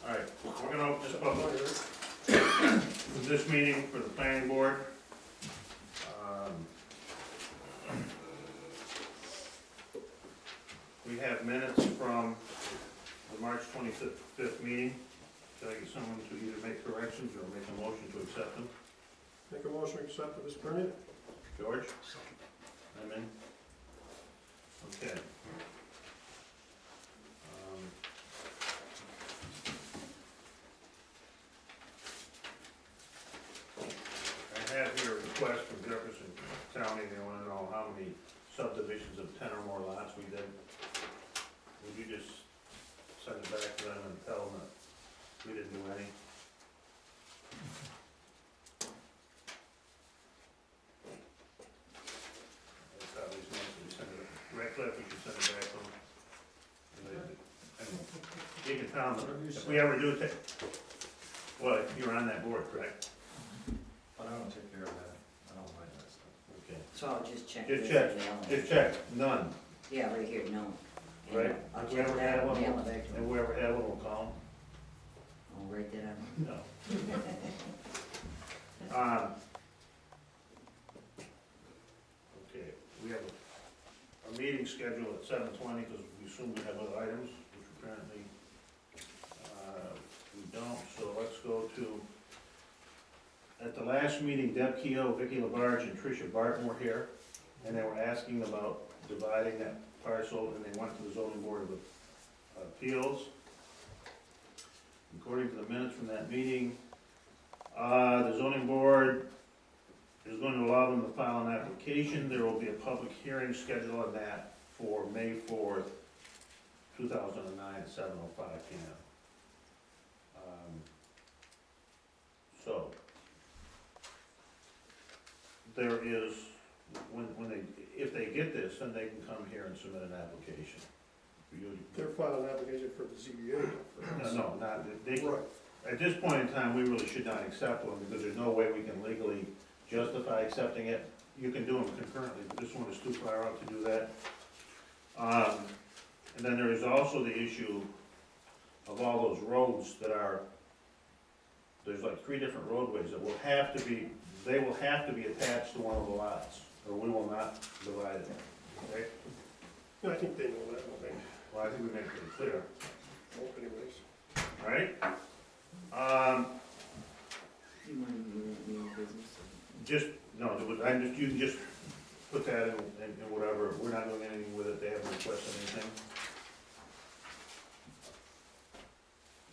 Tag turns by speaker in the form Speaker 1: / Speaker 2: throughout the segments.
Speaker 1: All right, we're gonna open this public, this meeting for the planning board. We have minutes from the March 25th meeting. Can I get someone to either make corrections or make a motion to accept them?
Speaker 2: Make a motion to accept it as printed.
Speaker 1: George? I'm in. Okay. I have here a request from Jefferson County. They want to know how many subdivisions of 10 or more lots we did. Would you just send it back to them and tell them that we didn't do any? That's obviously nice that we send it. Radcliffe, you should send it back to them. And you can tell them, if we ever do it, well, you're on that board, correct?
Speaker 3: But I don't take care of that, I don't mind that stuff.
Speaker 1: Okay.
Speaker 4: So I'll just check.
Speaker 1: Just
Speaker 4: this
Speaker 1: check.
Speaker 4: and mail it.
Speaker 1: Just check, none,
Speaker 4: Yeah, right here, no. And
Speaker 1: right?
Speaker 4: I'll
Speaker 1: If we
Speaker 4: check
Speaker 1: ever
Speaker 4: that
Speaker 1: had
Speaker 4: and
Speaker 1: one,
Speaker 4: mail it back to
Speaker 1: and
Speaker 4: him.
Speaker 1: whoever had one will call
Speaker 4: I'll write that out.
Speaker 1: them. No. Okay, we have a meeting scheduled at 7:20, because we assume we have other items, which apparently we don't, so let's go to, at the last meeting, Deb Keough, Vicky Labarge, and Tricia Barton were here, and they were asking about dividing that parcel, and they went to the zoning board of appeals. According to the minutes from that meeting, the zoning board is going to allow them to file an application. There will be a public hearing scheduled on that for May 4th, 2009 at 7:05 p.m. So, there is, when they, if they get this, then they can come here and submit an application.
Speaker 2: They're filing an application for the ZBA.
Speaker 1: No, not, they,
Speaker 2: Right.
Speaker 1: at this point in time, we really should not accept one, because there's no way we can legally justify accepting it. You can do them concurrently, but this one is too far out to do that. And then there is also the issue of all those roads that are, there's like 3 different roadways that will have to be, they will have to be attached to one of the lots, or we will not divide it, okay?
Speaker 2: Yeah, I think they know that, I think.
Speaker 1: Well, I think we made it pretty clear,
Speaker 2: Well, anyways.
Speaker 1: all right?
Speaker 4: You want to do that new business?
Speaker 1: Just, no, you can just put that in whatever, we're not doing anything with it, they haven't requested anything.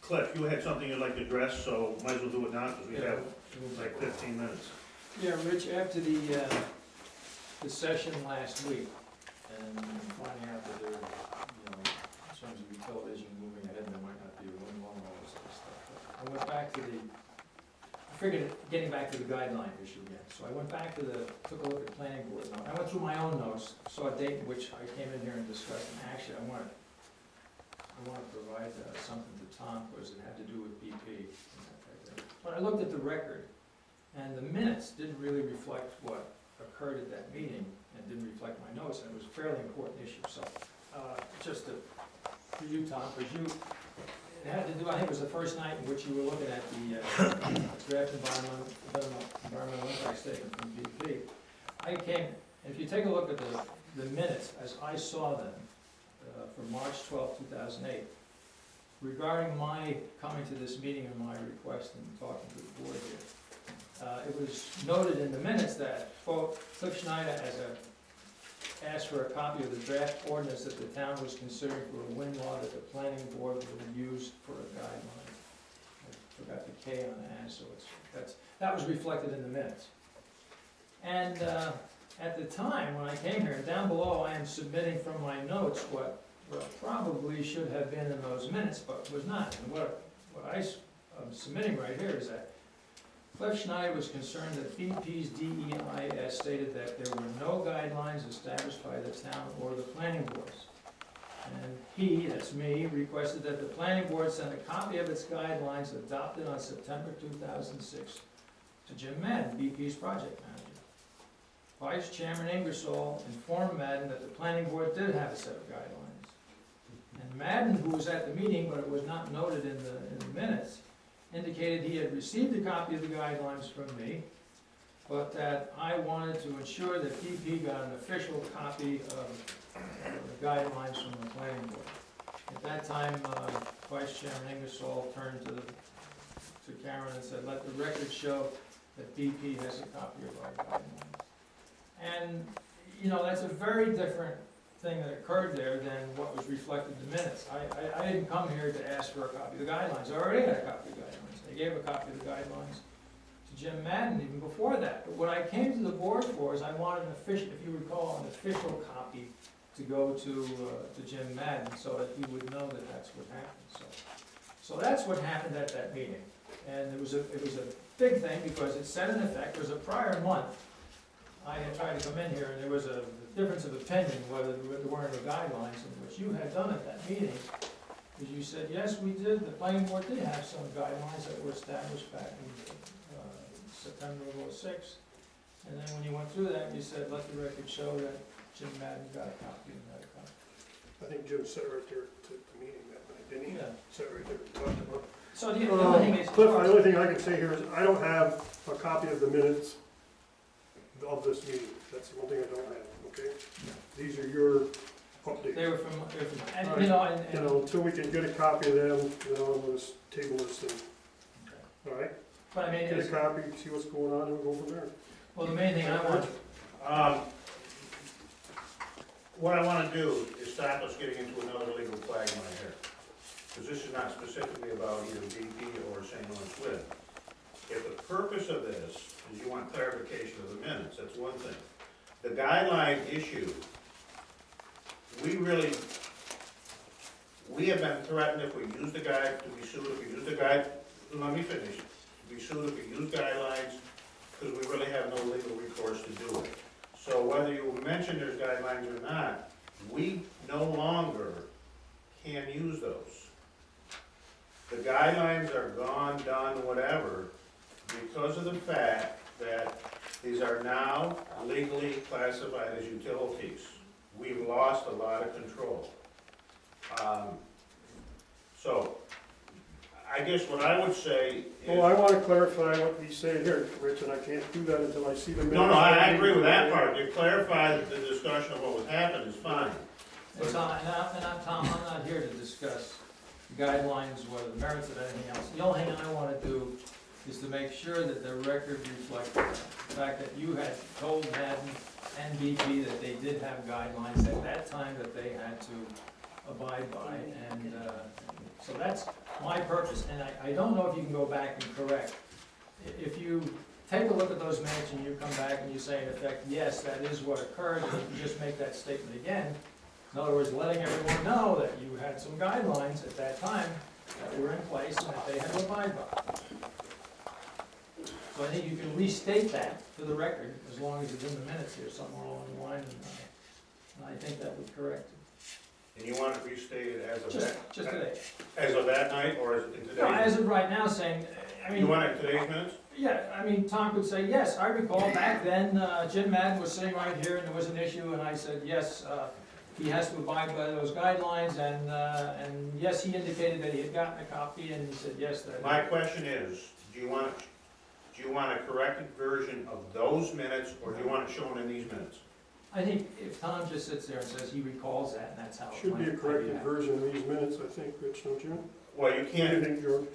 Speaker 1: Cliff, you had something you'd like to address, so might as well do it now, because we have like 15 minutes.
Speaker 5: Yeah, Rich, after the session last week, and finding out that there, in terms of the television moving ahead, there might not be a room on all this sort of stuff. I went back to I figured getting back to the guideline issue again. So I went back to took a look at planning board notes. I went through my own notes, saw a date in which I came in here and discussed, and actually I want to provide something to Tom, because it had to do with BP. But I looked at the record, and the minutes didn't really reflect what occurred at that meeting, and didn't reflect my notes, and it was a fairly important issue. So, just for you, Tom, because it had to do, I think it was the first night in which you were looking at the draft environmental impact statement from BP. I came, and if you take a look at the minutes as I saw them from March 12, 2008, regarding my coming to this meeting and my request and talking to the board here, it was noted in the minutes that, quote, Cliff Schneider asked for a copy of the draft ordinance that the town was considering for a wind law that the planning board would use for a guideline. I forgot the K on the so that was reflected in the minutes. And at the time when I came here, down below I am submitting from my notes what probably should have been in those minutes, but was not. And what I'm submitting right here is that Cliff Schneider was concerned that BP's DEIS stated that there were no guidelines established by the town or the planning boards. And he, that's me, requested that the planning board send a copy of its guidelines adopted on September 2006 to Jim Madden, BP's project manager. Vice Chairman Ingersoll informed Madden that the planning board did have a set of guidelines, and Madden, who was at the meeting, but it was not noted in the minutes, indicated he had received a copy of the guidelines from me, but that I wanted to ensure that DP got an official copy of the guidelines from the planning board. At that time, Vice Chairman Ingersoll turned to Karen and said, let the record show that DP has a copy of our guidelines. And, you know, that's a very different thing that occurred there than what was reflected in the minutes. I didn't come here to ask for a copy of the guidelines, I already had a copy of the guidelines. They gave a copy of the guidelines to Jim Madden even before that. But what I came to the board for is I wanted an official, if you recall, an official copy to go to Jim Madden so that he would know that that's what happened. So that's what happened at that meeting. And it was a big thing because it set in effect, there was a prior month, I had tried to come in here and there was a difference of opinion whether there weren't the guidelines, and what you had done at that meeting is you said, yes, we did, the planning board did have some guidelines that were established back in September of '06. And then when you went through that, you said, let the record show that Jim Madden got a copy and had a copy.
Speaker 2: I think Jim said right there to the meeting that night, didn't he?
Speaker 5: Yeah.
Speaker 2: Said right there, we talked about.
Speaker 5: So the only thing is.
Speaker 2: Cliff, the only thing I can say here is I don't have a copy of the minutes of this meeting. That's the one thing I don't have, okay? These are your updates.
Speaker 5: They were from, and, you know, and.
Speaker 2: You know, until we can get a copy of them, you know, I'm gonna table this thing,
Speaker 5: Okay.
Speaker 2: all right?
Speaker 5: But I mean,
Speaker 2: Get a
Speaker 5: it's,
Speaker 2: copy, see what's going on, and we'll go from there.
Speaker 5: well, the main thing I want,
Speaker 1: What I wanna do is stop us getting into another legal quagmire here. Because this is not specifically about either DP or St. Lawrence Wind. If the purpose of this is you want clarification of the minutes, that's one thing. The guideline issue, we have been threatened if we use the guide, to be sued if we use the guide, let me finish. To be sued if we use guidelines, because we really have no legal recourse to do it. So whether you mention there's guidelines or not, we no longer can use those. The guidelines are gone, done, whatever, because of the fact that these are now legally classified as utilities. We've lost a lot of control. So, I guess what I would say is.
Speaker 2: Well, I wanna clarify what he's saying here, Rich, and I can't do that until I see the minutes.
Speaker 1: No, I agree with that part. To clarify the discussion of what was happened is fine.
Speaker 5: and Tom, Tom, I'm not here to discuss guidelines, whether the merits of anything else. The only thing I wanna do is to make sure that the record reflects the fact that you had told Madden and BP that they did have guidelines at that time that they had to abide by, and, so that's my purpose, and I don't know if you can go back and correct. If you take a look at those minutes and you come back and you say in effect, yes, that is what occurred, and you can just make that statement again. In other words, letting everyone know that you had some guidelines at that time that were in place and that they had to abide by. So I think you can restate that for the record, as long as it's in the minutes here somewhere along the line, and I think that would correct it.
Speaker 1: And you want it restated as of that,
Speaker 5: Just today.
Speaker 1: as of that night, or as in
Speaker 5: No, as
Speaker 1: today's?
Speaker 5: of right now, saying, I mean.
Speaker 1: You want it in today's minutes?
Speaker 5: Yeah, I mean, Tom could say, yes, I recall back then, Jim Madden was sitting right here and there was an issue, and I said, yes, he has to abide by those guidelines, and yes, he indicated that he had gotten a copy, and he said, yes, that.
Speaker 1: My question is, do you want a corrected version of those minutes, or do you want it shown in these minutes?
Speaker 5: I think if Tom just sits there and says he recalls that, and that's how. it
Speaker 2: Should be a
Speaker 5: went,
Speaker 2: corrected
Speaker 5: I'd
Speaker 2: version of these minutes, I think, Rich, don't you?
Speaker 1: Well, you
Speaker 2: What do you
Speaker 1: can't,
Speaker 2: think, George?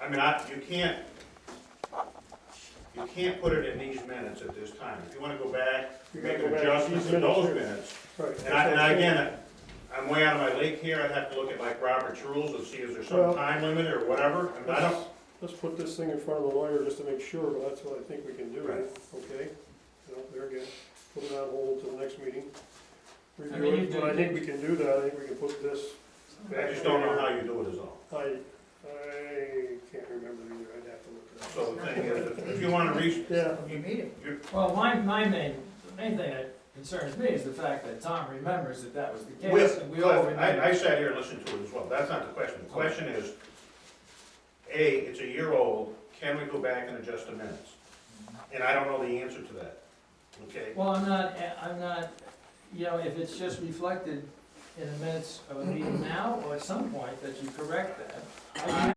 Speaker 1: I mean, you can't put it in these minutes at this time. If you wanna go back,
Speaker 2: You
Speaker 1: make
Speaker 2: gotta
Speaker 1: an
Speaker 2: go back to
Speaker 1: adjustment
Speaker 2: these
Speaker 1: to those
Speaker 2: here.
Speaker 1: minutes.
Speaker 2: Right.
Speaker 1: And again, I'm way out of my league here, I'd have to look at like Robert's rules and see is there some
Speaker 2: Well-
Speaker 1: time limit or whatever, and I don't,
Speaker 2: Let's put this thing in front of the lawyer just to make sure, but that's what I think we can do,
Speaker 1: Right.
Speaker 2: okay? You know, there again, put it on hold till the next meeting.
Speaker 5: I
Speaker 2: Review
Speaker 5: mean, you
Speaker 2: it,
Speaker 5: do-
Speaker 2: but I think we can do that, I think we can put this back.
Speaker 1: I just don't know how you do it is all.
Speaker 2: I can't remember either, I'd have to look it up.
Speaker 1: So the thing is, if you wanna
Speaker 2: Yeah,
Speaker 5: Well, the main thing that concerns me is the fact that Tom remembers that that was the case,
Speaker 1: With,
Speaker 5: and we all
Speaker 1: Cliff,
Speaker 5: remember.
Speaker 1: I sat here and listened to it as well, that's not the question. The question is, A, it's a year old, can we go back and adjust the minutes? And I don't know the answer to that, okay?
Speaker 5: Well, I'm not, you know, if it's just reflected in the minutes of a meeting now, or at some point, that you correct that,